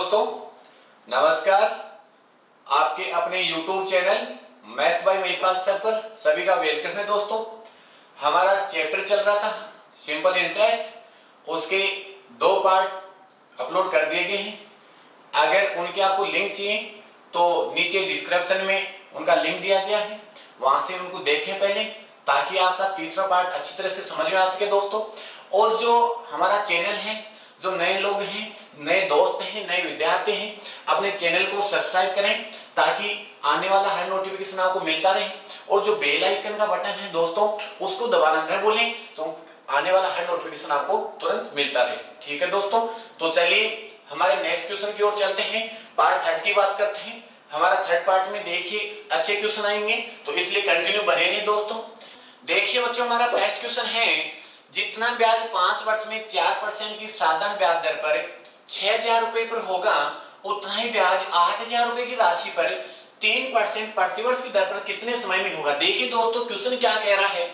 दोस्तों, नमस्कार। आपके अपने YouTube channel maths by Mahipal sir पर सभी का वेलकम है। दोस्तों, हमारा चैप्टर चल रहा था सिंपल इंटरेस्ट, उसके 2 पार्ट अपलोड कर दिए गए हैं। अगर उनके आपको लिंक चाहिए तो नीचे डिस्क्रिप्शन में उनका लिंक दिया गया है, वहां से उनको देखें पहले, ताकि आपका तीसरा पार्ट अच्छी तरह से समझ में आ सके। दोस्तों, और जो हमारा चैनल है, जो नए लोग हैं, नए दोस्त हैं, नए विद्यार्थी हैं, अपने चैनल को सब्सक्राइब करें ताकि आने वाला हर नोटिफिकेशन आपको मिलता रहे। और जो बेल आइकन का बटन है दोस्तों, उसको दबाना न भूलें, तो आने वाला हर नोटिफिकेशन आपको तुरंत मिलता रहे। ठीक है दोस्तों, तो चलिए हमारे नेक्स्ट क्वेश्चन की ओर चलते हैं। पार्ट 3 की बात करते हैं। हमारा थर्ड पार्ट में देखिए अच्छे क्वेश्चन आएंगे, तो इसलिए कंटिन्यू बने रहिए। दोस्तों देखिए बच्चों, हमारा फर्स्ट क्वेश्चन है, जितना ब्याज 5 वर्ष में 4% की साधारण ब्याज दर पर 6,000 रुपए पर होगा, उतना ही ब्याज 8,000 रुपए की राशि पर 3% प्रतिवर्ष की दर पर कितने समय में होगा। देखिए दोस्तों, क्वेश्चन क्या कह रहा है,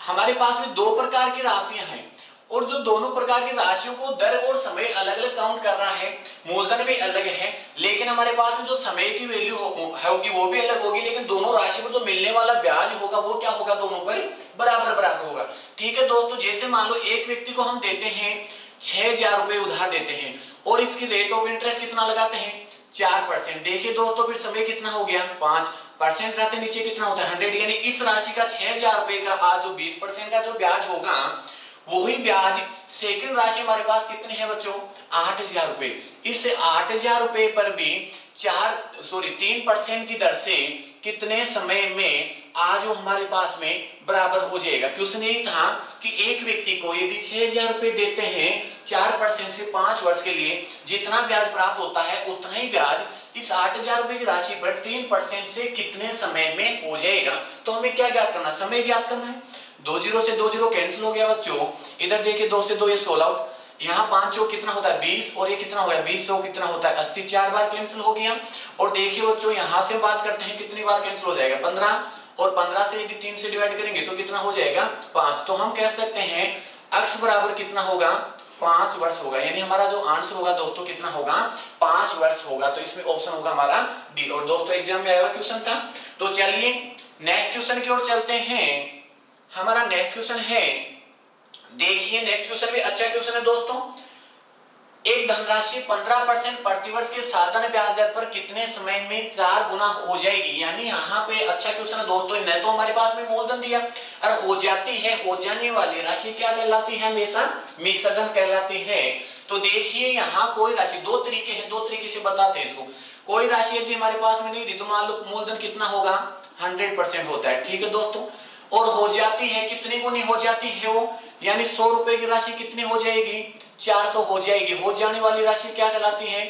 हमारे पास में 2 प्रकार की राशियां हैं, और जो दोनों प्रकार की राशियों को दर और समय अलग अलग काउंट कर रहा है। मूलधन भी अलग है, लेकिन हमारे पास में जो समय की वैल्यू होगी वो भी अलग होगी, लेकिन दोनों राशि पर जो मिलने वाला ब्याज होगा वो क्या होगा, दोनों पर बराबर बराबर होगा। ठीक है दोस्तों, जैसे मान लो एक व्यक्ति को हम देते हैं 6,000 रुपए उधार देते हैं, और इसकी रेट ऑफ इंटरेस्ट कितना लगाते हैं, 4%। देखिए दोस्तों, फिर समय कितना हो गया, 5% रहते, नीचे कितना होता है 100, यानी इस राशि का 6,000 रुपए का आज जो 20% का जो ब्याज होगा, वही ब्याज सेकंड राशि हमारे पास कितने हैं बच्चों, 8,000 रुपए। इस 8,000 रुपए पर भी 3% की दर से कितने समय में आज वो हमारे पास में बराबर हो जाएगा। क्वेश्चन यही था कि एक व्यक्ति को यदि 6,000 रुपए देते हैं 4% से 5 वर्ष के लिए, जितना ब्याज प्राप्त होता है उतना ही ब्याज इस 8,000 रुपए की राशि पर 3% से कितने समय में हो जाएगा। तो हमें क्या ज्ञात करना, समय ज्ञात करना है। 2 जीरो से 2 जीरो कैंसिल हो गया बच्चों। इधर देखिए 2 से 2 ये 16, यहाँ 5 चौक कितना होता है 20, और ये कितना हो गया 20 चौक कितना होता है 80, 4 बार कैंसिल हो गया। और देखिए बच्चों, यहाँ से बात करते हैं कितनी बार कैंसिल हो जाएगा, 15, और 15 से यदि 3 से डिवाइड करेंगे तो कितना हो जाएगा 5। तो हम कह सकते हैं x बराबर कितना होगा, 5 वर्ष होगा, यानी हमारा जो आंसर होगा दोस्तों कितना होगा, 5 वर्ष होगा। तो इसमें ऑप्शन होगा हमारा डी। और दोस्तों एग्जाम में आया क्वेश्चन था। तो चलिए नेक्स्ट क्वेश्चन की ओर चलते हैं। हमारा नेक्स्ट क्वेश्चन है, देखिए नेक्स्ट क्वेश्चन भी अच्छा क्वेश्चन है दोस्तों। एक धनराशि 15% प्रतिवर्ष के साधारण ब्याज दर पर कितने समय में 4 गुना हो जाएगी। यानी यहाँ पे अच्छा क्वेश्चन है दोस्तों। न तो हमारे पास में मूलधन दिया, और हो जाती है, हो जाने वाली राशि क्या कहलाती है, हमेशा मिश्रधन कहलाती है। तो देखिए यहाँ कोई राशि, 2 तरीके हैं, 2 तरीके से बताते हैं इसको। कोई राशि यदि हमारे पास में नहीं रही तो मान लो मूलधन कितना होगा, 100% होता है। ठीक है दोस्तों, और हो जाती है, कितनी गुनी हो जाती है वो, यानी 100 रुपए की राशि कितनी हो जाएगी, 400 हो जाएगी। हो जाने वाली राशि क्या कहलाती है,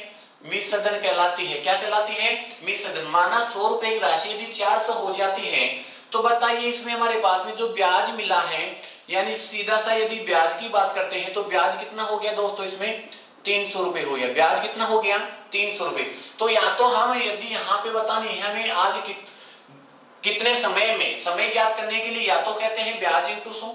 मिश्रधन कहलाती है। क्या कहलाती है, मिश्रधन। माना 100 रुपए की राशि यदि 400 हो जाती है, तो बताइए इसमें हमारे पास में जो ब्याज मिला है, यानी सीधा सा यदि ब्याज की बात करते हैं तो ब्याज कितना हो गया दोस्तों, इसमें 300 रुपए हो गया। ब्याज कितना हो गया, 300 रुपए। तो या तो हम यदि यहाँ पे बतानी है हमें आज कितने समय में, समय ज्ञात करने के लिए या तो कहते हैं ब्याज इंटू 100,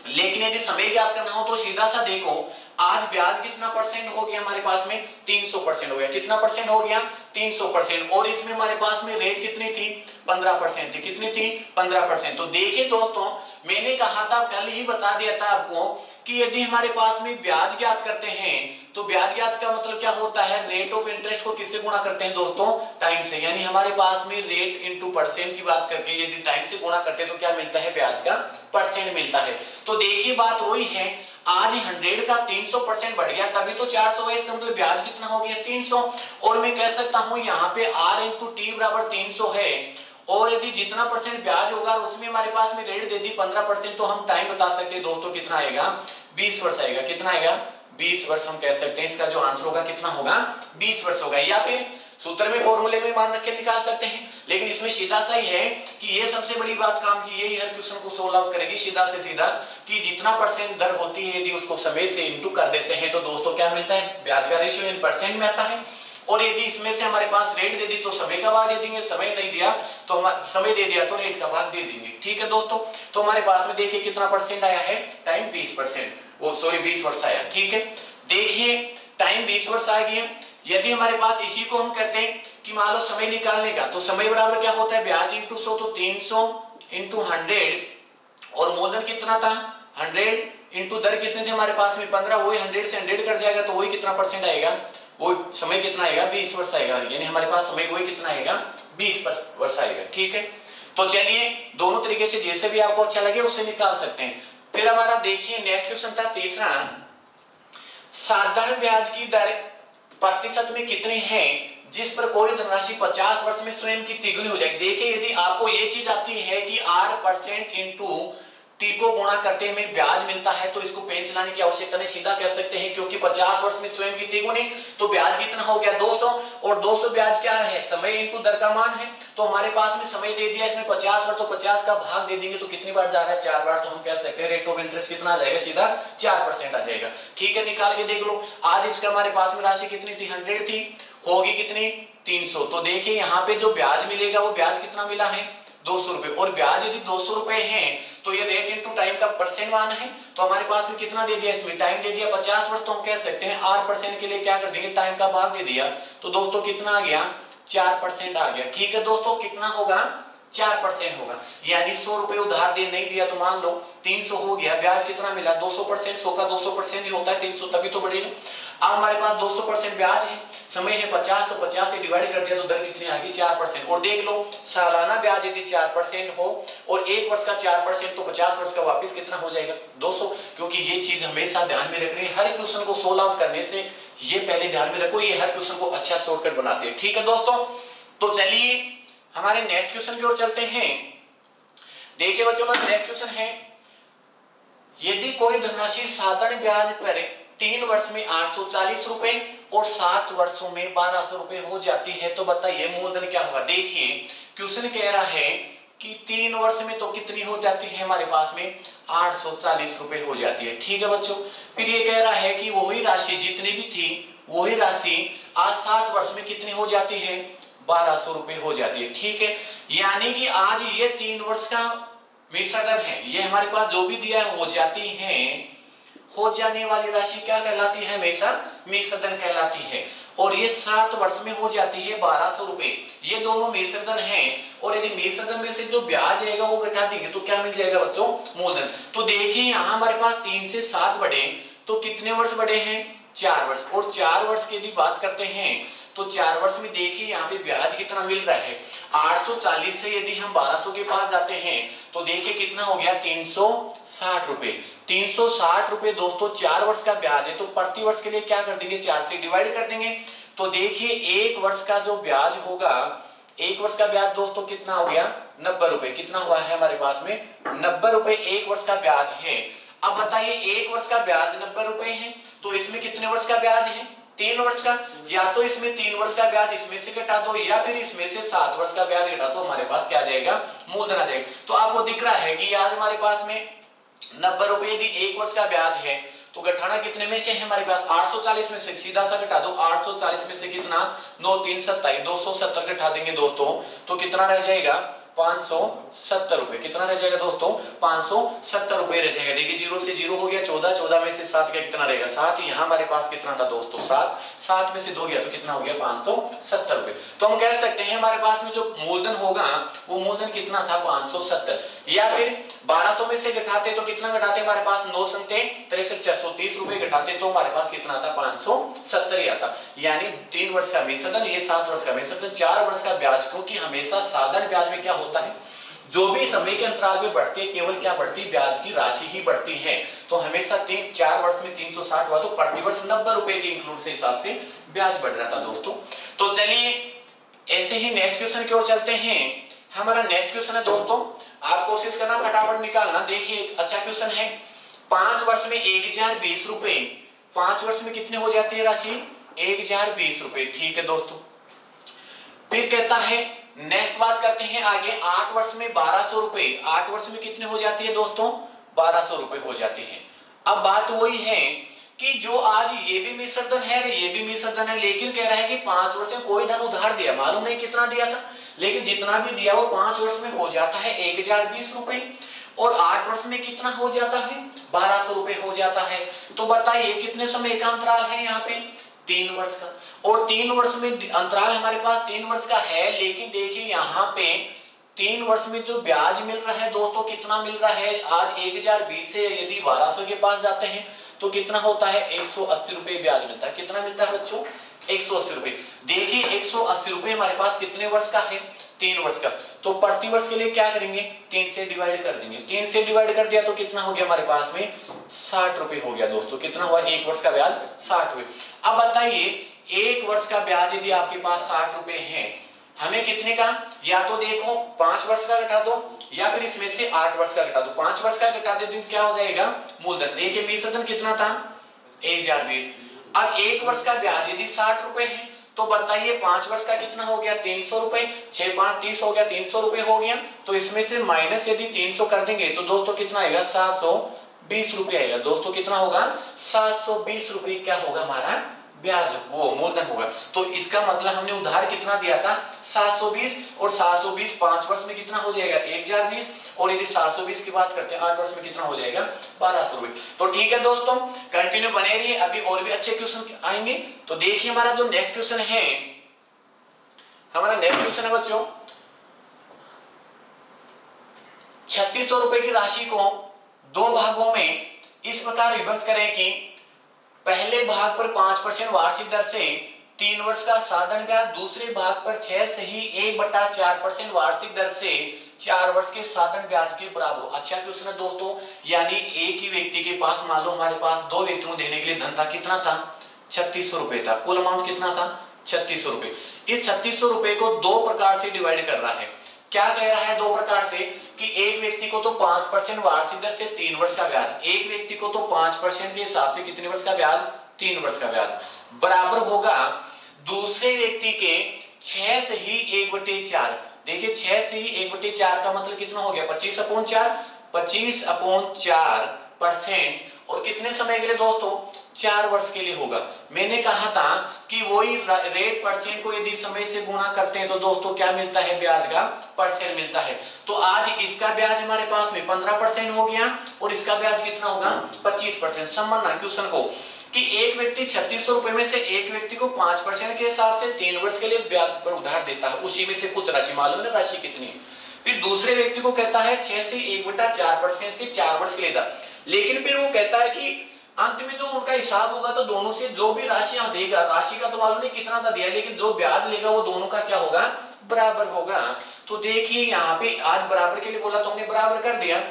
लेकिन यदि समय ज्ञात करना हो तो सीधा सा देखो, आज ब्याज कितना परसेंट हो गया हमारे पास में, 300% हो गया। कितना परसेंट हो गया, 300%। और इसमें हमारे पास में रेट कितनी थी, 15% थी। कितनी थी, 15%। तो देखिए दोस्तों, मैंने कहा था, कल ही बता दिया था आपको कि यदि हमारे पास में ब्याज ज्ञात करते हैं तो ब्याज ज्ञात का मतलब क्या होता है, रेट ऑफ इंटरेस्ट को किससे गुणा करते हैं दोस्तों, टाइम से। यानी हमारे पास में रेट इंटू परसेंट की बात करके यदि टाइम से गुणा करते हैं तो क्या मिलता है, ब्याज का परसेंट मिलता है। तो देखिए बात वही है, आज 100 का 300% बढ़ गया, तभी तो 400 है। इसका मतलब ब्याज कितना हो गया, 300। और मैं कह सकता हूं यहाँ पे r इंटू टी बराबर 300 है, और यदि जितना परसेंट ब्याज होगा उसमें हमारे पास में रेट दे दी 15%, तो हम टाइम बता सकते हैं दोस्तों कितना आएगा, 20 वर्ष आएगा। कितना आएगा, 20 वर्ष हम कह सकते हैं। इसका जो आंसर होगा कितना होगा, 20 वर्ष होगा। या फिर सूत्र में, फॉर्मूले में मान रख के निकाल सकते हैं, लेकिन इसमें सीधा सा ही है कि ये सबसे बड़ी बात काम की यही हर क्वेश्चन को सोल्व आउट करेगी सीधा से सीधा, कि जितना परसेंट दर होती है यदि उसको समय से इंटू कर देते हैं तो दोस्तों क्या मिलता है, ब्याज का रेशियो इन परसेंट में आता है। और यदि इसमें से हमारे पास रेट दे दी तो समय का भाग दे देंगे, समय नहीं दिया तो समय दे दिया तो रेट का भाग दे देंगे। ठीक है दोस्तों, तो हमारे पास में देखिए कितना परसेंट आया है, टाइम 20%, वो सॉरी 20 वर्ष आया। ठीक है, देखिए टाइम 20 वर्ष आ गया। यदि हमारे पास इसी को हम करते हैं कि मान लो समय निकालने का, तो समय बराबर क्या होता है, ब्याज इंटू 100, तो 300 इंटू 100 और मूलधन कितना था 100 इंटू दर कितने थे हमारे पास में 15, वही 100 से 100 कट जाएगा तो वही कितना परसेंट आएगा, वो समय कितना आएगा 20 वर्ष आएगा, यानी हमारे पास समय वही कितना आएगा 20 वर्ष आएगा। ठीक है, तो चलिए दोनों तरीके से जैसे भी आपको अच्छा लगे उससे निकाल सकते हैं। फिर हमारा देखिए नेक्स्ट क्वेश्चन था तीसरा, साधारण ब्याज की दर प्रतिशत में कितनी है जिस पर कोई धनराशि 50 वर्ष में स्वयं की तिगुनी हो जाएगी। देखिए यदि आपको ये चीज आती है कि R% इंटू टी को गुणा करते हमें ब्याज मिलता है, तो इसको पेन चलाने की आवश्यकता नहीं, सीधा कह सकते हैं क्योंकि 50 वर्ष में स्वयं की तिगुनी, तो ब्याज कितना हो गया 200, और 200 ब्याज क्या है, समय इंटू दर का मान है। तो हमारे पास में समय दे दिया इसमें 50 बार, तो 50 का भाग दे देंगे तो कितनी बार जा रहा है 4 बार, तो हम कह सकते हैं रेट ऑफ इंटरेस्ट कितना आ जाएगा, सीधा 4% आ जाएगा। ठीक है, निकाल के देख लो। आज इसका हमारे पास में राशि कितनी थी 100 थी, होगी कितनी 300। तो देखिए यहाँ पे जो ब्याज मिलेगा वो ब्याज कितना मिला है 200 रुपए, और ब्याज यदि 200 रुपए है तो ये रेट इनटू टाइम का परसेंट मान है, तो हमारे पास में कितना दे दिया, इसमें टाइम दे दिया 50 वर्ष, तो हम कह सकते हैं R% के लिए क्या कर देंगे, टाइम का भाग दे दिया, तो दोस्तों कितना आ गया 4% आ गया। ठीक है दोस्तों, कितना होगा 4% होगा, यानी 100 रुपए उधार दे नहीं दिया तो मान लो 300 हो गया, ब्याज कितना मिला 200%, 100 का 200% ही होता है 300, तभी तो बढ़ेगा। अब हमारे पास 200% ब्याज है, समय है 50, तो 50 से डिवाइड कर दिया तो दर कितनी आ गई 4%। और देख लो सालाना ब्याज यदि 4% हो और एक वर्ष का 4%, तो 50 वर्ष का वापिस कितना हो जाएगा 200। क्योंकि ये चीज हमेशा ध्यान में रखनी है, हर क्वेश्चन को सोल्व आउट करने से ये पहले ध्यान में रखो, ये हर क्वेश्चन को अच्छा शॉर्टकट बनाते हैं। ठीक है दोस्तों, तो चलिए हमारे नेक्स्ट क्वेश्चन की ओर चलते हैं। देखिए बच्चों का नेक्स्ट क्वेश्चन है, यदि कोई धनराशि साधारण ब्याज पर 3 वर्ष में 840 रुपए और 7 वर्षों में 1200 रुपए हो जाती है, तो बताइए मूलधन क्या होगा। देखिए क्वेश्चन कह रहा है कि 3 वर्ष में तो कितनी हो जाती है हमारे पास में 840 रुपए हो जाती है। ठीक है बच्चों, फिर ये कह रहा है कि वही राशि जितनी भी थी वही राशि आज 7 वर्ष में कितनी हो जाती है 1200 रुपए हो जाती है। ठीक है, यानी कि आज ये 3 वर्ष का मिश्रण है, ये हमारे पास जो भी दिया है हो जाती है, हो जाने वाली राशि क्या कहलाती है, हमेशा मिश्रण कहलाती है, और ये 7 वर्ष में हो जाती है 1200 रुपए। ये दोनों मिश्रण हैं, और यदि मिश्रण में से जो ब्याज आएगा वो घटा देंगे तो क्या मिल जाएगा बच्चों, मूलधन। तो देखिए यहाँ हमारे पास 3 से 7 बढ़े तो कितने वर्ष बढ़े हैं 4 वर्ष, और 4 वर्ष की यदि बात करते हैं तो 4 वर्ष में देखिए यहाँ पे ब्याज कितना मिल रहा है 840 से यदि हम 1200 के पास जाते हैं तो देखिए कितना हो गया 360 रुपए। 360 रुपए दोस्तों 4 वर्ष का ब्याज है, तो प्रति वर्ष के लिए क्या कर देंगे 4 से डिवाइड कर देंगे, तो देखिए 1 वर्ष का जो ब्याज होगा, 1 वर्ष का ब्याज दोस्तों कितना हो गया 90 रुपए। कितना हुआ है हमारे पास में 90 रुपए 1 वर्ष का ब्याज है। अब बताइए 1 वर्ष का ब्याज 90 रुपए है, तो इसमें कितने वर्ष का ब्याज है 3 वर्ष का, या तो इसमें 3 वर्ष का ब्याज इसमें से घटा दो, या फिर इसमें से 7 वर्ष का ब्याज घटा दो, हमारे पास क्या आ जाएगा मूलधन आ जाएगा। तो आपको दिख रहा है कि आज हमारे पास में 90 रुपए यदि 1 वर्ष का ब्याज है तो घटाना कितने में से है हमारे पास 840 में से, सीधा सा घटा दो 840 में से कितना 9 3 27 270 घटा देंगे दोस्तों, तो कितना रह जाएगा 570 रुपए। कितना रह जाएगा दोस्तों 570 रुपए रह जाएगा। देखिए 0 से 0 हो गया 14, 14 में से 7 का कितना रहेगा 7, यहाँ हमारे पास कितना था दोस्तों 7, 7 में से 2 गया तो कितना हो गया 570 रुपए। तो हम कह सकते हैं हमारे पास में जो मूलधन होगा वो मूलधन कितना था 570, या फिर 1200 में से घटाते तो कितना घटाते हमारे पास 9 संते 63 430 रुपए घटाते तो हमारे पास कितना आता 570 ही आता। यानी 3 वर्ष का मिश्रण, ये 7 वर्ष का मिश्रण, 4 वर्ष का ब्याज, क्योंकि हमेशा साधारण ब्याज में क्या होता है जो भी समय के अंतराल में बढ़ती है केवल क्या बढ़ती है ब्याज की राशि ही बढ़ती है। तो हमेशा 4 वर्ष में 360 हुआ तो प्रति वर्ष 90 रुपए के इंक्लूड से हिसाब से ब्याज बढ़ रहा था दोस्तों। तो चलिए ऐसे ही नेक्स्ट क्वेश्चन की ओर चलते हैं। हमारा नेक्स्ट क्वेश्चन है दोस्तों, आप कोशिश करना फटाफट निकालना। देखिए अच्छा क्वेश्चन है, 5 वर्ष में 1020 रुपए, 5 वर्ष में कितने हो जाती है राशि 1020 रुपए। ठीक है दोस्तों, फिर कहता है नेक्स्ट बात करते हैं आगे, 8 वर्ष में 1200 रुपए, 8 वर्ष में कितने हो जाती है दोस्तों 1200 रुपए हो जाती है। अब बात वही है कि जो आज ये भी मिश्रण है ये भी मिश्रण है, लेकिन कह रहा है कि 5 वर्ष में कोई धन उधार दिया, मालूम नहीं कितना दिया था, लेकिन जितना भी दिया वो 5 वर्ष में हो जाता है 1020 रुपए, और 8 वर्ष में कितना हो जाता है 1200 रुपए हो जाता है। तो बताइए कितने समय का अंतराल है यहाँ पे 3 वर्ष का। और 3 वर्ष में अंतराल हमारे पास 3 वर्ष का है, लेकिन देखिए यहाँ पे 3 वर्ष में जो ब्याज मिल रहा है दोस्तों कितना मिल रहा है, आज 1020 से यदि 1200 के पास जाते हैं तो कितना होता है 180 रुपए ब्याज मिलता है। कितना मिलता है बच्चों 180 रुपए। देखिए 180 रुपए हमारे पास कितने वर्ष का है 3 वर्ष का। तो प्रति वर्ष के लिए क्या करेंगे 3 से डिवाइड कर देंगे। 3 से डिवाइड कर दिया तो कितना हो गया हमारे पास में 60 रुपए हो गया दोस्तों। कितना हुआ 1 वर्ष का ब्याज 60 रुपए। अब बताइए 1 वर्ष का ब्याज यदि आपके पास 60 रुपए है, हमें कितने का, या तो देखो 5 वर्ष का घटा दो या फिर इसमें से 8 वर्ष का घटा दो। 5 वर्ष का घटा दे तो क्या हो जाएगा मूलधन। देखिए बीसधन कितना था 1020। अब 1 वर्ष का ब्याज यदि 60 रुपए है तो बताइए 5 वर्ष का कितना हो गया 300 रुपए, 6 5 30 हो गया 300 रुपए हो गया। तो इसमें से माइनस यदि 300 कर देंगे तो दोस्तों कितना आएगा 720 रुपए आएगा दोस्तों। कितना होगा 720 रुपए क्या होगा हमारा ब्याज, वो मूलधन होगा। तो इसका मतलब हमने उधार कितना दिया था 720, और 720 5 वर्ष में कितना हो जाएगा 1020, और यदि 720 की बात करते हैं 8 वर्ष में कितना हो जाएगा 1200 रुपए। तो ठीक है दोस्तों कंटिन्यू बने रहिए, अभी और भी अच्छे क्वेश्चन आएंगे। तो देखिए हमारा जो नेक्स्ट क्वेश्चन है, हमारा नेक्स्ट क्वेश्चन है बच्चों 3600 रुपए की राशि को 2 भागों में इस प्रकार विभक्त करें कि पहले भाग पर 5% वार्षिक दर से 3 वर्ष का साधारण ब्याज, दूसरे भाग पर 6 से ही 1/4% वार्षिक दर से 4 वर्ष के साधारण ब्याज के बराबर हो। अच्छा क्वेश्चन है दोस्तों, यानी एक ही व्यक्ति के पास मान लो हमारे पास 2 व्यक्तियों को देने के लिए धन था, कितना था 3600 रुपए था, कुल अमाउंट कितना था 3600 रुपए। इस 3600 रुपए को 2 प्रकार से डिवाइड कर रहा है। क्या कह रहा है 2 प्रकार से कि एक व्यक्ति को तो 5% वार्षिक दर से 3 वर्ष का ब्याज, एक व्यक्ति को तो 5% के हिसाब से कितने वर्ष का ब्याज 3 वर्ष का ब्याज, बराबर होगा दूसरे व्यक्ति के 6 से ही 1/4। देखिए 6 से ही 1/4 का मतलब कितना हो गया 25/4, 25/4%, और कितने समय के लिए दोस्तों 4 वर्ष के लिए होगा। मैंने कहा था कि वही रेट परसेंट को यदि समय से गुणा करते हैं तो दोस्तों क्या मिलता है ब्याज का परसेंट मिलता है। तो आज इसका ब्याज हमारे पास में 15% हो गया और इसका ब्याज कितना होगा 25%। समझना क्वेश्चन को कि एक व्यक्ति 3600 रुपए में से एक व्यक्ति को 5% के हिसाब से 3 वर्ष के लिए ब्याज पर उधार देता है, उसी में से कुछ राशि मालूम है राशि कितनी है। फिर दूसरे व्यक्ति को कहता है 6 से 1/4% से 4 वर्ष के लिए था, लेकिन फिर वो कहता है कि अंत में जो उनका हिसाब होगा तो दोनों से जो भी राशियां देगा, राशि का तो मालूम नहीं कितना था दिया, लेकिन जो ब्याज लेगा वो दोनों का क्या होगा बराबर होगा। तो देखिए यहाँ पे आज बराबर के लिए बोला तो हमने बराबर कर दिया,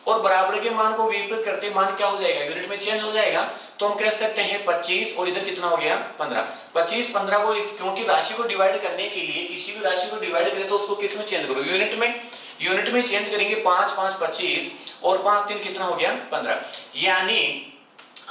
और बराबर के मान को विपरीत करते मान क्या हो जाएगा यूनिट में चेंज हो जाएगा। तो हम कह सकते हैं 25 और इधर कितना हो गया 15। 25 15 को क्योंकि राशि को डिवाइड करने के लिए किसी भी राशि को डिवाइड करें तो उसको किस में चेंज करो यूनिट में, यूनिट में चेंज करेंगे 5 5 25 और 5 3 कितना हो गया 15। यानी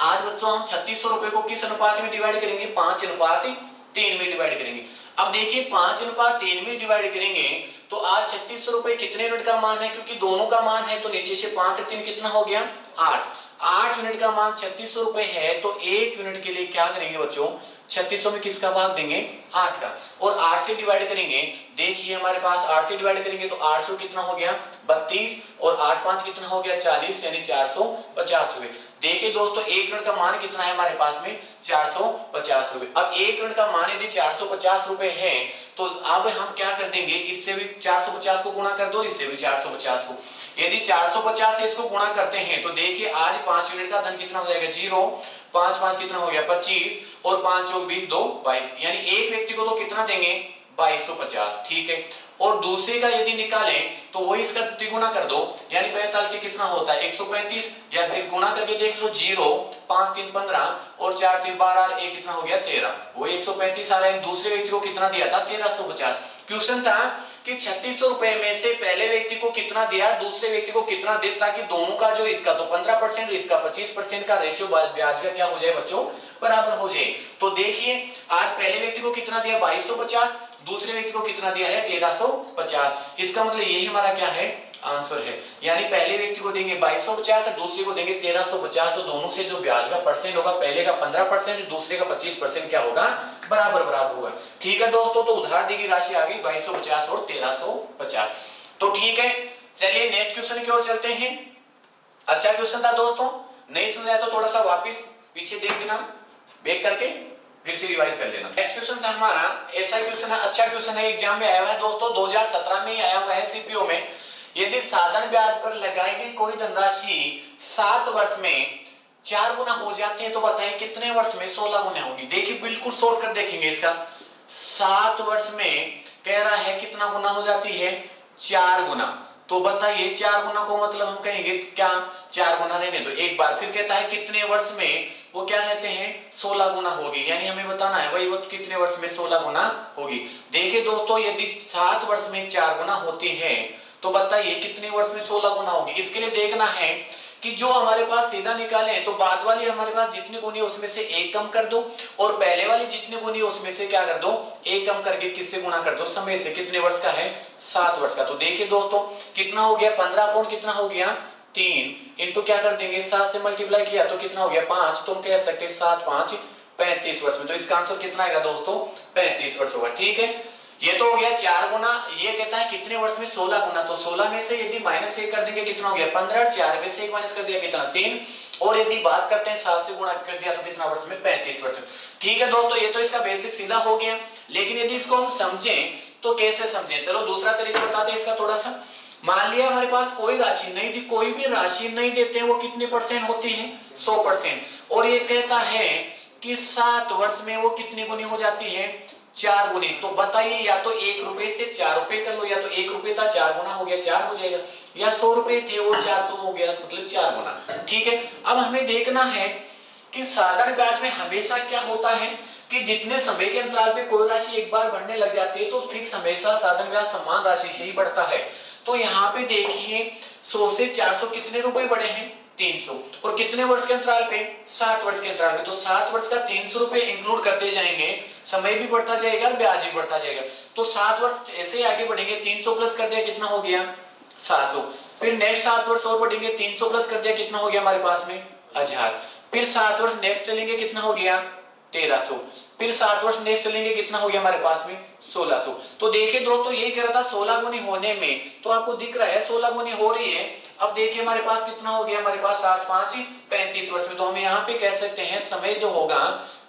आज बच्चों हम 3600 रुपए को किस अनुपात में डिवाइड करेंगे 5:3 में डिवाइड करेंगे। अब देखिए 5:3 में डिवाइड करेंगे तो आज 3600 रुपए कितने यूनिट का मान है, क्योंकि दोनों का मान है तो नीचे से 5 3 कितना हो गया 8 यूनिट का मान 3600 रुपए है। तो 1 यूनिट के लिए क्या करेंगे बच्चों 3600 में किसका भाग देंगे 8 का, और 8 से डिवाइड करेंगे। देखिए हमारे पास 8 से डिवाइड करेंगे तो 8 सौ कितना हो गया 32 और 8 5 कितना हो गया 40, यानी 450 रुपए। देखिए दोस्तों 1 यूनिट का मान कितना है हमारे पास में 450 रुपए। अब 1 यूनिट का मान यदि 450 रुपए है तो अब हम क्या कर देंगे, इससे भी 450 को गुणा कर दो, इससे भी 450 को। यदि 450 से इसको गुणा करते हैं तो देखिए आज 5 यूनिट का धन कितना हो जाएगा 0, 5 5 कितना हो गया 25 और 5 चौक 20 2 22, यानी एक व्यक्ति को तो कितना देंगे 2250। ठीक है, और दूसरे का यदि निकालें तो वही इसका द्विगुणा कर दो, यानी 45 कितना होता है 135, या फिर गुणा करके देख लो 0 5 3 15 और 4 3 12 1 कितना हो गया 13, वही 135 आ रहा है। दूसरे व्यक्ति को कितना दिया था 1350। क्वेश्चन था कि 3600 रुपए में से पहले व्यक्ति को कितना दिया दूसरे व्यक्ति को कितना दे, ताकि दोनों का जो इसका तो 15% इसका 25% का रेशियो ब्याज का क्या हो जाए बच्चों बराबर हो जाए। तो देखिए आज पहले व्यक्ति को कितना दिया 2250, दूसरे व्यक्ति को कितना दिया है 1350। इसका मतलब यही हमारा क्या है आंसर है, यानी पहले व्यक्ति को देंगे 2250 और दूसरे को देंगे 1350। तो दोनों से जो ब्याज का परसेंट होगा पहले का 15% दूसरे का 25% क्या होगा बराबर बराबर होगा। ठीक है दोस्तों, तो उधार दी गई राशि आ गई 2250 और 1350। तो ठीक है, चलिए नेक्स्ट क्वेश्चन की ओर चलते हैं। अच्छा क्वेश्चन था दोस्तों, नहीं समझाया तो थोड़ा सा वापिस पीछे देख देना बैक करके। फिर से रिवाइज कर लेना। नेक्स्ट क्वेश्चन था हमारा, ऐसा क्वेश्चन है, अच्छा क्वेश्चन है, एग्जाम में आया हुआ है दोस्तों, 2017 में ही आया हुआ है सीपीओ में। यदि साधारण ब्याज पर लगाई गई कोई धनराशि 7 वर्ष में 4 गुना हो जाती है तो बताइए कितने वर्ष में 16 गुना होगी। देखिए बिल्कुल शॉर्टकट देखेंगे इसका। 7 वर्ष में कह रहा है कितना गुना हो जाती है, 4 गुना। तो बताइए 4 गुना को मतलब हम कहेंगे क्या, 4 गुना रहने दो एक बार। फिर कहता है कितने वर्ष में वो क्या कहते हैं, 16 गुना होगी, यानी हमें बताना है वही वो कितने वर्ष में 16 गुना होगी। देखिए दोस्तों यदि 7 वर्ष में 4 गुना होती है तो बताइए कितने वर्ष में 16 गुना होगी। इसके लिए देखना है कि जो हमारे पास सीधा निकाले तो बाद वाली हमारे पास जितनी गुनी है उसमें से एक कम कर दो, और पहले वाली जितनी गुनी है उसमें से क्या कर दो, एक कम करके किससे गुना कर दो, समय से। कितने वर्ष का है, 7 वर्ष का। तो देखिए दोस्तों कितना हो गया, 15 अपॉन कितना हो गया, 3 इंटू क्या कर देंगे, 7 से मल्टीप्लाई किया तो कितना हो गया 5। तो हम कह सकते हैं 7 5 35 वर्ष में। तो इसका आंसर कितना आएगा दोस्तों, 35 वर्ष होगा। ठीक है, ये तो हो गया 4 गुना। ये कहता है कितने वर्ष में 16 गुना, तो 16 में से यदि माइनस 1 कर देंगे कितना हो गया 15, 4 में से 1 माइनस कर दिया कितना 3, और यदि बात करते हैं 7 से गुणा कर दिया तो कितना वर्ष में 35 वर्ष। ठीक है दोस्तों, ये तो इसका बेसिक सीधा हो गया। लेकिन यदि इसको हम समझें तो कैसे समझें, चलो दूसरा तरीका बता दें इसका थोड़ा सा। मान लिया हमारे पास कोई राशि नहीं दी, कोई भी राशि नहीं देते हैं, वो कितने परसेंट होती है, 100%। और ये कहता है कि 7 वर्ष में वो कितनी गुनी हो जाती है, 4 गुनी। तो बताइए या तो 1 रुपए से 4 रुपए कर लो, या तो 1 रुपए था 4 गुना हो गया 4 हो जाएगा, या 100 रुपए थे वो 400 हो गया मतलब 4 गुना। ठीक है, अब हमें देखना है कि साधारण ब्याज में हमेशा क्या होता है कि जितने समय के अंतराल पे कोई राशि एक बार बढ़ने लग जाती है तो फिक्स हमेशा साधारण ब्याज समान राशि से ही बढ़ता है। तो यहाँ पे देखिए 100 से 400 कितने रुपए बढ़े हैं, 300, और कितने वर्ष के अंतराल पे, 7 वर्ष के अंतराल पे। तो 7 वर्ष का 300 रुपए इंक्लूड करते जाएंगे, समय भी बढ़ता जाएगा और ब्याज भी बढ़ता जाएगा। तो 7 वर्ष ऐसे आगे बढ़ेंगे, 300 प्लस कर दिया कितना हो गया 700। फिर नेक्स्ट 7 वर्ष और बढ़ेंगे, 300 प्लस कर दिया कितना हो गया हमारे पास में 1000। फिर 7 वर्ष नेक्स्ट चलेंगे कितना हो गया 1300। फिर 7 वर्ष नेक्स्ट चलेंगे कितना हो गया हमारे पास में 1600। तो देखिए दोस्तों यही कह रहा था 16 गुनी होने में, तो आपको दिख रहा है 16 गुनी हो रही है। अब देखिए हमारे पास कितना हो गया, हमारे पास 7 5 35 वर्ष में। तो हम यहाँ पे कह सकते हैं समय जो होगा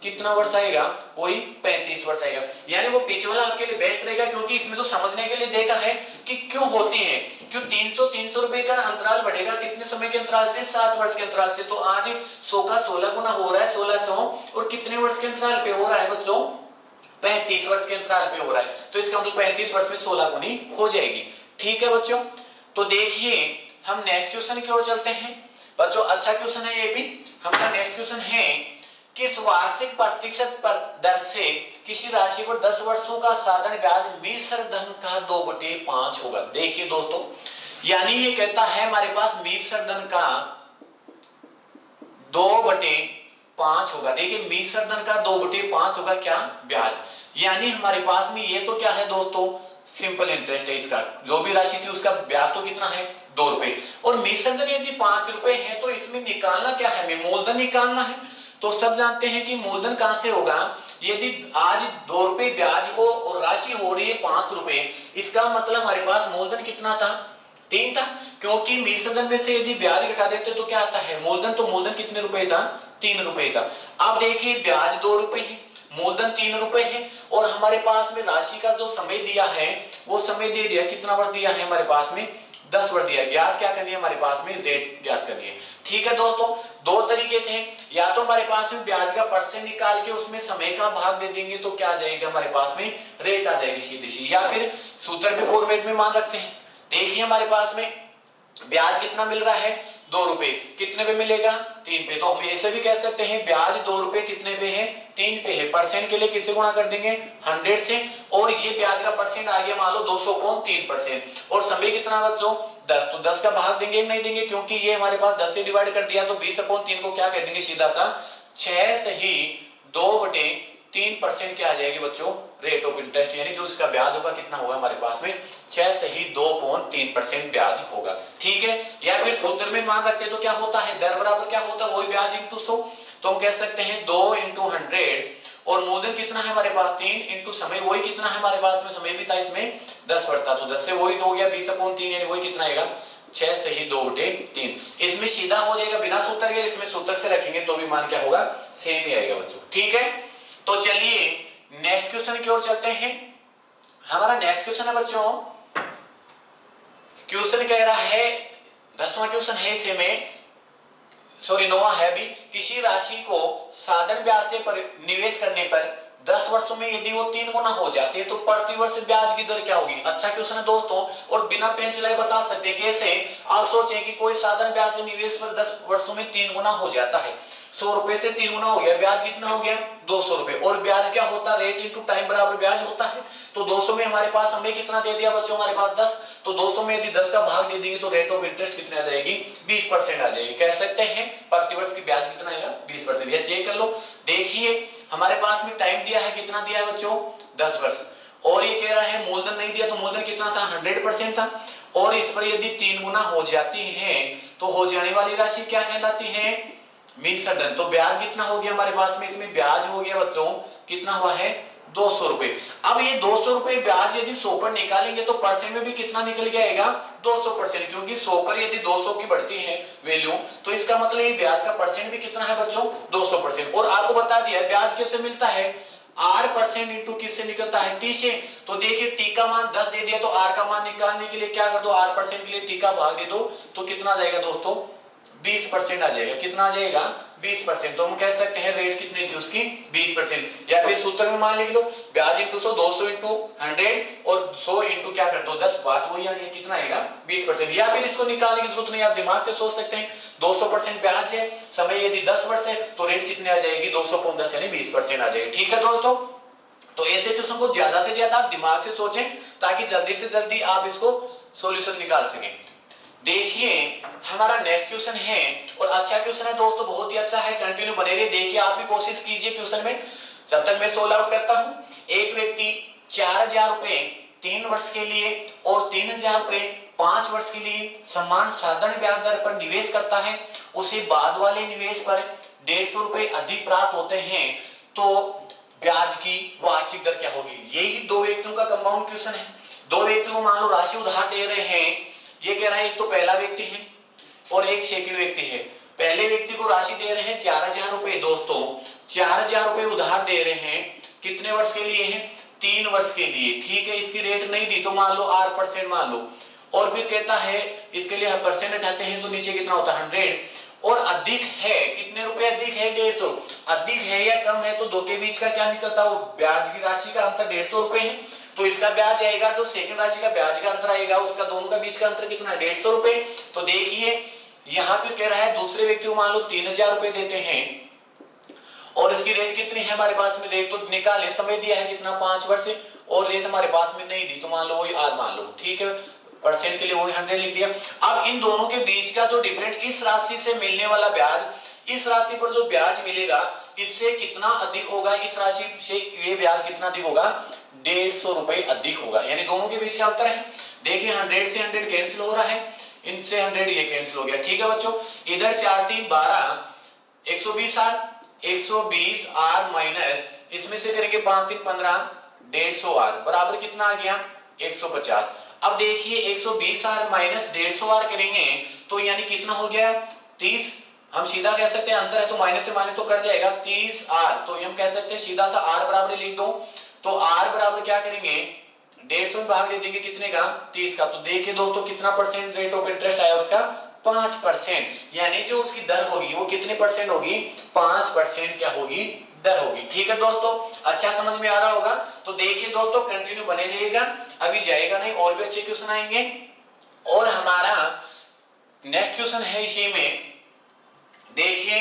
कितना वर्ष आएगा, वही 35 वर्ष आएगा। यानी वो बीच वाला आपके लिए बेस्ट रहेगा, क्योंकि इसमें तो समझने के लिए देखा है कि क्यों होती है, क्यों 300 रुपए का अंतराल बढ़ेगा कितने समय के अंतराल से, 7 वर्ष के अंतराल से। तो आज 100 का 16 गुना हो रहा है 1600, और कितने वर्ष के अंतराल पे हो रहा है बच्चों, 35 वर्ष के अंतराल पे हो रहा है। तो इसका मतलब 35 वर्ष में 16 गुनी हो जाएगी। ठीक है बच्चों, तो देखिए हम नेक्स्ट क्वेश्चन की ओर चलते हैं बच्चों। अच्छा क्वेश्चन है ये भी। हमारा नेक्स्ट क्वेश्चन है, किस वार्षिक प्रतिशत पर दर से किसी राशि पर 10 वर्षों का साधारण ब्याज मिश्र धन का 2/5 होगा। देखिए दोस्तों, यानी ये कहता है हमारे पास मिश्र धन का 2/5 होगा। देखिए मिश्र धन का 2/5 होगा क्या, ब्याज। यानी हमारे पास में ये तो क्या है दोस्तों, सिंपल इंटरेस्ट है। इसका जो भी राशि थी उसका ब्याज तो कितना है 2 रुपए, और मिश्र धन यदि 5 रुपए है तो इसमें निकालना क्या है, हमें मूलधन निकालना है। तो सब जानते हैं कि मूलधन कहां से होगा, यदि आज 2 रुपए ब्याज हो और राशि हो रही है 5 रुपए, इसका मतलब हमारे पास मूलधन कितना था, 3 था। क्योंकि मिश्र धन में से यदि ब्याज घटा देते तो क्या आता है मूलधन, तो मूलधन कितने रुपए था, 3 रुपए था। अब देखिए ब्याज 2 रुपए है, मूलधन 3 रुपए है, और हमारे पास में राशि का जो समय दिया है वो समय दे दिया, कितना वर्ष दिया है हमारे पास में 10 वर्ष दिया। ज्ञात क्या करनी है हमारे पास में, रेट ज्ञात करनी है। ठीक है दोस्तों, 2 तरीके थे, या तो हमारे पास में ब्याज का परसेंट निकाल के उसमें समय का भाग दे देंगे तो क्या आ जाएगा हमारे पास में, रेट आ जाएगी सीधी सी, या फिर सूत्र भी फॉर्मेट में मान रखते हैं। देखिए हमारे पास में ब्याज कितना मिल रहा है 2 रुपए, कितने पे मिलेगा 3 पे। तो हम ऐसे भी कह सकते हैं ब्याज 2 रुपए कितने पे है, 3 पे है। परसेंट के लिए किससे गुणा कर देंगे 100 से, और ये ब्याज का परसेंट आ गया मान लो 200/3%, और समय कितना बच्चों 10। तो 10 का भाग देंगे नहीं देंगे, क्योंकि ये हमारे पास 10 से डिवाइड कर दिया, तो 20/3 को क्या कह देंगे सीधा सा 6 से ही 2/3% क्या आ जाएगी बच्चों, रेट ऑफ इंटरेस्ट। यानी जो इसका ब्याज होगा कितना होगा हमारे पास में 6 से ही 2/3% ब्याज होगा। ठीक है, या फिर सूत्र में मान रखते हैं तो क्या होता है, दर बराबर क्या होता है वही ब्याज इंटू 100। तो हम कह सकते हैं 2 × 100, और मूलधन कितना है हमारे पास 3 इंटू समय वही कितना है हमारे पास में, समय भी था इसमें 10 वर्ष था, तो 10 से वही हो गया 20/3, यानी वही कितना आएगा 6 से ही 2/3। इसमें सीधा हो जाएगा बिना सूत्र के, इसमें सूत्र से रखेंगे तो भी मान क्या होगा सेम ही आएगा बच्चों। ठीक है, तो चलिए नेक्स्ट क्वेश्चन की ओर चलते हैं। हमारा नेक्स्ट क्वेश्चन है बच्चों, क्वेश्चन कह रहा है 10वां क्वेश्चन है इसे में, सॉरी 9वां है अभी। किसी राशि को साधारण ब्याज से निवेश करने पर 10 वर्षों में यदि वो 3 गुना हो जाती है तो प्रति वर्ष ब्याज की दर क्या होगी। अच्छा क्वेश्चन है दोस्तों, और बिना पेन चलाए बता सकते हैं कैसे। आप सोचें कि कोई साधारण ब्याज से निवेश पर 10 वर्षों में 3 गुना हो जाता है, 100 रुपए से 3 गुना हो गया, ब्याज कितना हो गया 200 रुपए। और ब्याज क्या होता है, रेट इंटू टाइम बराबर ब्याज होता है। तो 200 में हमारे पास हमें कितना दे दिया बच्चों, हमारे पास 10, तो 200 में यदि 10 का भाग दे देंगे तो रेट ऑफ इंटरेस्ट कितने आ जाएगी 20% आ जाएगी। कह सकते हैं प्रतिवर्ष की ब्याज कितना आएगा 20%। या चेक कर लो, देखिए हमारे पास में टाइम दिया है, कितना दिया है बच्चों 10 वर्ष, और ये कह रहा है मूलधन नहीं दिया, तो मूलधन कितना था 100% था। और इस पर यदि 3 गुना हो जाती है तो हो जाने वाली राशि क्या कहलाती है, मिश्रधन। तो ब्याज कितना हो गया हमारे पास में, इसमें ब्याज हो गया बच्चों कितना हुआ है 200 रुपए। अब ये 200 रुपए ब्याज यदि 100 पर निकालेंगे तो परसेंट में भी कितना निकल के आएगा 200%, क्योंकि 100 पर यदि 200 की बढ़ती है वैल्यू तो इसका मतलब ये ब्याज का परसेंट भी कितना है बच्चों 200%। और आपको बता दिया ब्याज कैसे मिलता है, R% इंटू किससे निकलता है टी से। तो देखिए टी का मान 10 दे दिया तो R का मान निकालने के लिए क्या कर दो, R% के लिए टी का भाग दे दो, तो कितना आ जाएगा दोस्तों 20% आ जाएगा। कितना आ जाएगा 20%। तो हम कह सकते हैं रेट कितनी थी उसकी 20%। या फिर सूत्र में मान लिख लो ब्याज इंटू 100, 200 इंटू 100 और 100 इंटू क्या कर दो 10, बात वही आ रही है, कितना आएगा 20%। या फिर इसको निकालने की जरूरत नहीं, आप दिमाग से सोच सकते हैं 200% ब्याज है, समय यदि 10 वर्ष है तो रेट कितने आ जाएगी 200 यानी 20% आ जाएगी। ठीक है दोस्तों, तो ऐसे क्वेश्चन को ज्यादा से ज्यादा आप दिमाग से सोचें ताकि जल्दी से जल्दी आप इसको सॉल्यूशन निकाल सकें। देखिए हमारा नेक्स्ट क्वेश्चन है, और अच्छा क्वेश्चन है दोस्तों, बहुत ही अच्छा है, कंटिन्यू बने रहिए, देखिए आप भी कोशिश कीजिए क्वेश्चन में। जब तक मैं सोल्व आउट करता हूं, एक व्यक्ति 4000 रुपए 3 वर्ष के लिए और 3000 रुपए 5 वर्ष के लिए समान साधारण ब्याज दर पर निवेश करता है, उसे बाद वाले निवेश पर 150 रुपए अधिक प्राप्त होते हैं, तो ब्याज की वार्षिक दर क्या होगी। यही दो व्यक्तियों का कंपाउंड क्वेश्चन है। दो व्यक्तियों को मान लो राशि उधार दे रहे हैं, ये कह रहा है एक तो पहला व्यक्ति है और एक सेकंड व्यक्ति है। पहले व्यक्ति को राशि दे रहे हैं 4000 रुपए, दोस्तों 4000 रुपए उधार दे रहे हैं, कितने वर्ष के लिए है 3 वर्ष के लिए। ठीक है, इसकी रेट नहीं दी तो मान लो R% मान लो, और फिर कहता है इसके लिए परसेंट हटाते हैं तो नीचे कितना होता है 100, और अधिक है कितने रुपए अधिक है 150, अधिक है या कम है तो दो के बीच का क्या निकलता है, ब्याज की राशि का अंतर 150 रुपए है, तो इसका ब्याज आएगा जो सेकंड राशि का ब्याज का अंतर आएगा उसका दोनों का बीच का अंतर कितना है 150 रुपए। तो देखिए यहां फिर कह रहा है दूसरे व्यक्ति को मान लो 3000 रुपए देते हैं और इसकी रेट कितनी है हमारे पास में, रेट तो निकाले, समय दिया है कितना 5 वर्ष, और रेट हमारे पास में नहीं दी तो मान लो वही R मान लो। ठीक है, परसेंट के लिए वही 100 लिख दिया। अब इन दोनों के बीच का जो डिफरेंट इस राशि से मिलने वाला ब्याज, इस राशि पर जो ब्याज मिलेगा इससे कितना अधिक होगा, इस राशि से ये ब्याज कितना अधिक होगा 150 रुपए अधिक होगा, यानी दोनों के बीच का अंतर है। देखिए 100 से 100 कैंसिल हो रहा है, इनसे 100 ये कैंसिल हो गया। ठीक है बच्चों, इधर 4 3 12 120 R, 120 R माइनस इसमें से करेंगे 5 3 15 150 R बराबर कितना आ गया 150। अब देखिए 120 R माइनस 150 R करेंगे तो यानी कितना हो गया 30, हम सीधा कह सकते हैं अंतर है तो माइनस से माइनस तो कट जाएगा 30 R, तो हम कह सकते हैं सीधा सा R बराबर लिख दो, तो R बराबर क्या करेंगे 150 में भाग दे देंगे कितने का 30 का। तो देखिए दोस्तों कितना परसेंट रेट ऑफ इंटरेस्ट आया उसका 5%, यानी जो उसकी दर होगी वो कितने परसेंट होगी 5% क्या होगी दर होगी। ठीक है दोस्तों, अच्छा समझ में आ रहा होगा। तो देखिए दोस्तों कंटिन्यू बने रहिएगा, अभी जाएगा नहीं, और भी अच्छे क्वेश्चन आएंगे। और हमारा नेक्स्ट क्वेश्चन है इसी में, देखिए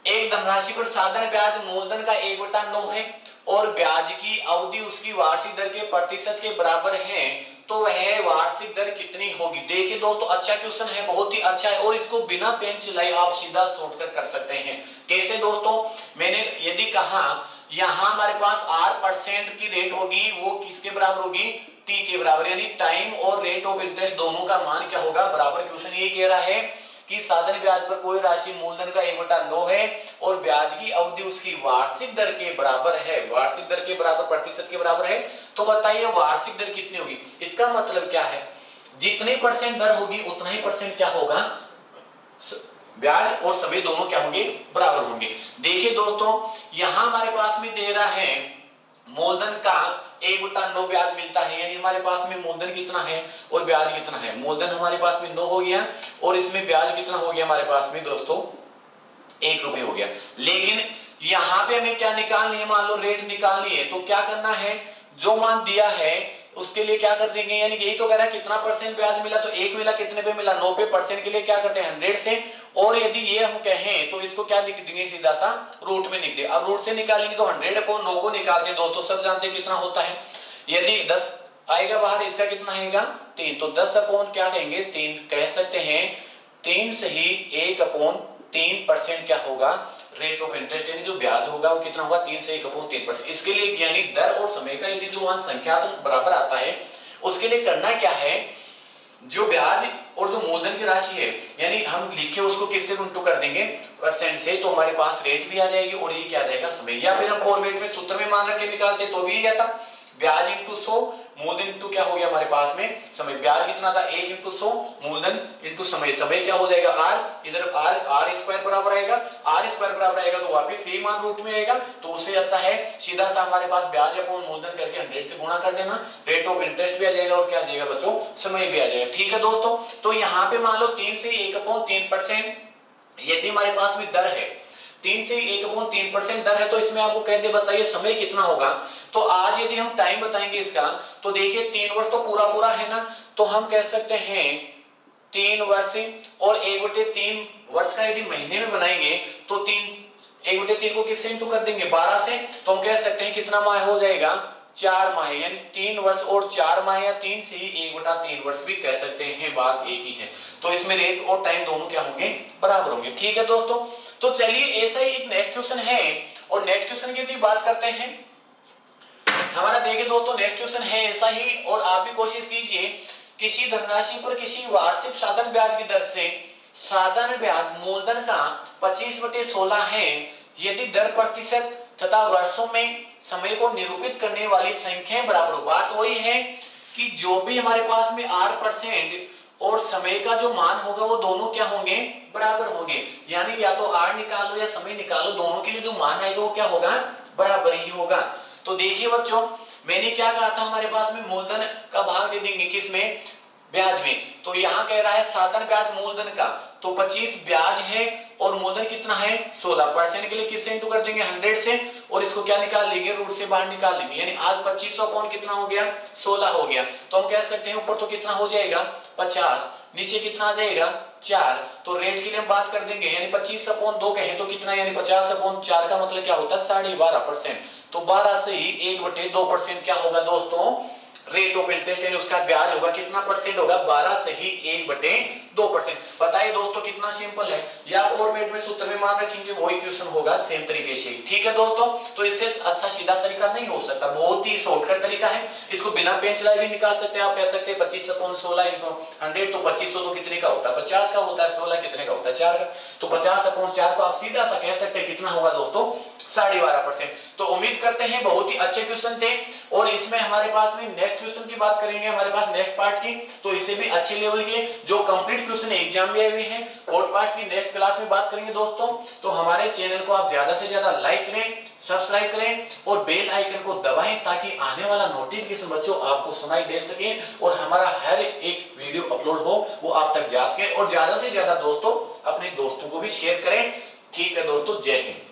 एक धनराशि पर साधारण ब्याज मूलधन का 1/9 है और ब्याज की अवधि उसकी वार्षिक दर के प्रतिशत के बराबर है, तो वह वार्षिक दर कितनी होगी। देखिए दोस्तों अच्छा क्वेश्चन है, बहुत ही अच्छा है, और इसको बिना पेन चलाए आप सीधा शॉर्टकट कर सकते हैं। कैसे दोस्तों, मैंने यदि कहा यहां हमारे पास R% की रेट होगी वो किसके बराबर होगी T के बराबर, यानी टाइम और रेट ऑफ इंटरेस्ट दोनों का मान क्या होगा बराबर। क्वेश्चन ये कह रहा है कि साधारण ब्याज पर कोई राशि मूलधन का 1/9 है और ब्याज की अवधि उसकी वार्षिक दर के बराबर है, वार्षिक दर के बराबर प्रतिशत के बराबर है, तो बताइए वार्षिक दर कितनी होगी। इसका मतलब क्या है, जितने परसेंट दर होगी उतना ही परसेंट क्या होगा ब्याज और समय दोनों क्या होंगे, बराबर होंगे। देखिए दोस्तों, यहां हमारे पास में दे रहा है मूलधन का 1/9 ब्याज मिलता है, यानी हमारे पास में मूलधन कितना है और ब्याज कितना है। मूलधन हमारे पास में 9 हो गया और इसमें ब्याज कितना हो गया हमारे पास में दोस्तों, 1 रुपये हो गया। लेकिन यहां पे हमें क्या निकालनी है, मान लो रेट निकालनी है, तो क्या करना है, जो मान दिया है उसके लिए क्या कर देंगे, यानी यही तो कह रहा है कितना परसेंट ब्याज मिला, तो 1 मिला, कितने पे मिला, 9 पे, परसेंट के लिए क्या करते हैं 100 से, और यदि ये हम कहें तो इसको क्या लिख देंगे, सीधा सा रूट में लिख दे। अब रूट से निकालेंगे तो 100/9 को निकालते हैं दोस्तों, सब जानते हैं कितना होता है, यदि 10 आएगा बाहर, इसका कितना आएगा 3, तो 10/ क्या कहेंगे 3 कह सकते हैं, 3 से ही 1/3% क्या होगा, रेट ऑफ इंटरेस्ट, यानी जो ब्याज होगा वो कितना होगा, 3 से 1/3%। इसके लिए यानी दर और समय का यदि जो मान संख्यात्मक बराबर आता है, उसके लिए करना क्या है, जो ब्याज और जो मूलधन की राशि है, यानी हम लिखे उसको किससे गुणा कर देंगे, परसेंट से, तो हमारे पास रेट भी आ जाएगी और ये क्या आ जाएगा, समय। या फिर हम फॉर्मेट में सूत्र में मान रख के निकालते तो भी आता, ब्याज इंटू 100 मूलधन इंटू क्या हो गया हमारे पास में समय। ब्याज कितना था 1 इंटू 100 मूलधन इंटू समय, समय क्या हो जाएगा r, इधर r स्क्वायर बराबर आएगा, r स्क्वायर बराबर आएगा तो वापस सेम मान रूट में आएगा, तो उससे अच्छा है सीधा सा हमारे पास ब्याज अपॉन मूलधन करके 100 से गुणा कर देना, रेट ऑफ इंटरेस्ट भी आ जाएगा और क्या आ जाएगा बच्चों, समय भी आ जाएगा। ठीक है दोस्तों, तो यहाँ पे मान लो 3 से 1/3% यदि हमारे पास में दर है, 3 से 1/3% दर है, तो इसमें आपको कहते बताइए समय कितना होगा। तो आज यदि हम टाइम बताएंगे इसका, तो देखिए 3 वर्ष तो पूरा पूरा है ना, तो हम कह सकते हैं 3 वर्ष, और 1/3 वर्ष का यदि महीने में बनाएंगे तो 1/3 को किससे इंटू कर देंगे 12 से, तो हम कह सकते हैं कितना माह हो जाएगा 4 माह, यानी 3 वर्ष और 4 माह, या 3 से ही 1/3 वर्ष भी कह सकते हैं, बात एक ही है। तो इसमें रेट और टाइम दोनों क्या होंगे, बराबर होंगे। ठीक है दोस्तों, तो चलिए ऐसा ही एक नेक्स्ट क्वेश्चन है, और नेक्स्ट क्वेश्चन की यदि बात करते हैं हमारा, देखिए दोस्तों नेक्स्ट क्वेश्चन है ऐसा ही, और आप भी कोशिश कीजिए, किसी धनराशि पर किसी वार्षिक साधारण ब्याज की दर से साधारण ब्याज मूलधन का 25/16 है, यदि दर प्रतिशत तथा वर्षों में समय को निरूपित करने वाली संख्याएं बराबर हो। बात वही है कि जो भी हमारे पास में r% और समय का जो मान होगा वो दोनों क्या होंगे, बराबर होंगे, यानी या तो r निकालो या समय निकालो, दोनों के लिए जो मान आएगा वो क्या होगा, बराबर ही होगा। तो देखिए बच्चों, मैंने क्या कहा था, हमारे पास में मूलधन का भाग दे देंगे किसमें, ब्याज में, तो यहाँ कह रहा है साधारण ब्याज मूलधन का, तो 25 ब्याज है और मूलधन कितना है 16, परसेंट के लिए किससे इंटू कर देंगे 100 से, और इसको क्या निकाल लेंगे, रूट से बाहर निकाल लेंगे, यानी आज 2500 कितना हो गया 16 हो गया, तो हम कह सकते हैं ऊपर तो कितना हो जाएगा 50, नीचे कितना आ जाएगा 4, तो रेट के लिए हम बात कर देंगे, यानी 25/2 कहें तो कितना, यानी 50/4 का मतलब क्या होता है 12.5%, तो 12 से ही 1/2% क्या होगा दोस्तों, रेट ऑफ इंटरेस्ट, यानी उसका ब्याज होगा कितना परसेंट होगा, 12 से ही 1/2%। बताइए दोस्तों कितना सिंपल है, या फॉर्मेट में सूत्र में मान रखेंगे वही क्वेश्चन होगा सेम तरीके से। ठीक है दोस्तों, तो इससे अच्छा सीधा तरीका नहीं हो सकता, बहुत ही शॉर्टकट तरीका है, इसको बिना पेन चलाए भी निकाल सकते हैं। आप कह सकते हैं 25/16 × 100, तो 2500 तो कितने का होता है 50 का होता है, 16 कितने का होता है 4 का, तो 50/4 को आप सीधा सा कह सकते हैं कितना होगा दोस्तों 12.5%। तो उम्मीद करते हैं बहुत ही अच्छे क्वेश्चन थे, और इसमें हमारे पास में नेक्स्ट क्वेश्चन की बात करेंगे हमारे पास नेक्स्ट पार्ट की, तो इससे भी अच्छे लेवल के जो कंप्लीट क्वेश्चन एग्जाम में आए हुए हैं, फोर्थ पार्ट की नेक्स्ट क्लास में बात करेंगे दोस्तों। तो हमारे चैनल को आप ज्यादा से ज्यादा लाइक करें, सब्सक्राइब करें और बेल आइकन को दबाएं, ताकि आने वाला नोटिफिकेशन बच्चों आपको सुनाई दे सके और हमारा हर एक वीडियो अपलोड हो वो आप तक जा सके, और ज्यादा से ज्यादा दोस्तों अपने दोस्तों को भी शेयर करें। ठीक है दोस्तों, जय हिंद।